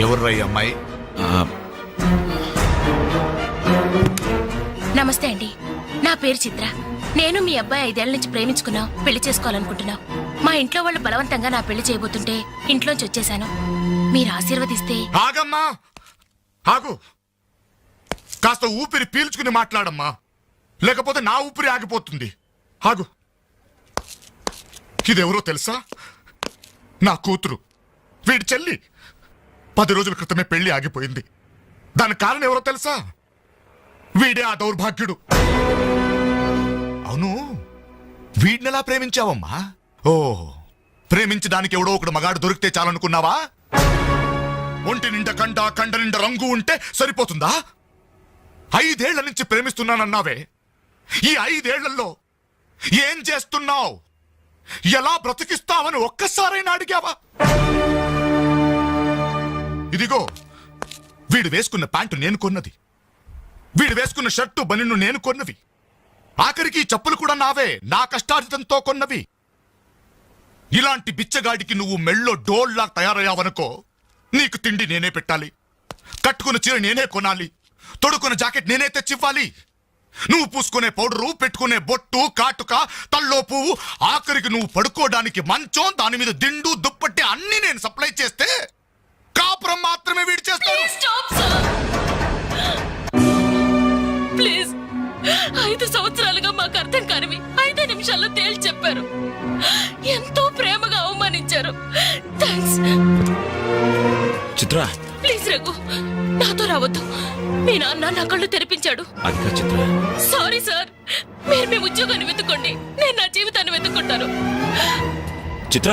ఎవర్రా ఈ అమ్మాయి? నమస్తే అండి, నా పేరు చిత్ర. నేను మీ అబ్బాయి 5 ఏళ్ల నుంచి ప్రేమించుకున్నాం, పెళ్లి చేసుకోవాలనుకుంటున్నాం. మా ఇంట్లో వాళ్ళు బలవంతంగా నా పెళ్లి చేయబోతుంటే ఇంట్లోంచి వచ్చేసాను. మీరు ఆశీర్వదిస్తే. ఆగమ్మా, ఆగు. కాస్త ఊపిరి పీల్చుకుని మాట్లాడమ్మా, లేకపోతే నా ఊపిరి ఆగిపోతుంది. ఆగు. ఇదెవరో తెలుసా? నా కూతురు, వీడి చెల్లి. 10 రోజుల క్రితమే పెళ్లి ఆగిపోయింది. దానికి కారణం ఎవరో తెలుసా? వీడే ఆ దౌర్భాగ్యుడు. అవును, వీడినెలా ప్రేమించావమ్మా? ఓ, ప్రేమించడానికి ఎవడో ఒకడు మగాడు దొరికితే చాలనుకున్నావా? ఒంటి నిండా కండ నిండా రంగు ఉంటే సరిపోతుందా? 5 ఏళ్ల నుంచి ప్రేమిస్తున్నానన్నావే, ఈ 5 ఏళ్లలో ఏం చేస్తున్నావు? ఎలా బ్రతికిస్తావని ఒక్కసారైనా అడిగావా? ఇదిగో, వీడు వేసుకున్న ప్యాంటు నేను కొన్నది, వీడు వేసుకున్న షర్టు బనిన్ను నేను కొన్నవి, ఆఖరికి చెప్పులు కూడా నావే, నా కష్టార్జితంతో కొన్నవి. ఇలాంటి బిచ్చగాడికి నువ్వు మెళ్ళో డోల్లా తయారయ్యావనుకో, నీకు తిండి నేనే పెట్టాలి, కట్టుకున్న చీర నేనే కొనాలి, తొడుకున్న జాకెట్ నేనే తెచ్చివ్వాలి. నువ్వు పూసుకునే పౌడరు, పెట్టుకునే బొట్టు, కాటుక, తల్లో పువ్వు, ఆఖరికి నువ్వు పడుకోవడానికి మంచం, దాని మీద దిండు, దుప్పట్టి అన్ని నేను సప్లై చేస్తే కాపురం మాత్రమే వీడి చేస్తాడు. ప్లీజ్, 5 సంవత్సరాలుగా మాకు అర్థం కానివి 5 నిమిషాల్లో తేల్చి చెప్పారు. ఎంతో ప్రేమగా అవమానించారు. థాంక్స్. చిత్ర, ప్లీజ్ రఘు, నాతో రావద్దు. మీ నాన్న నా కళ్ళు తెరిపించాడు. అది చిత్ర. సారీ సార్, మీరు మీ ఉద్యోగాన్ని వెతుక్కోండి, నేను నా జీవితాన్ని వెతుక్కుంటాను. చిత్ర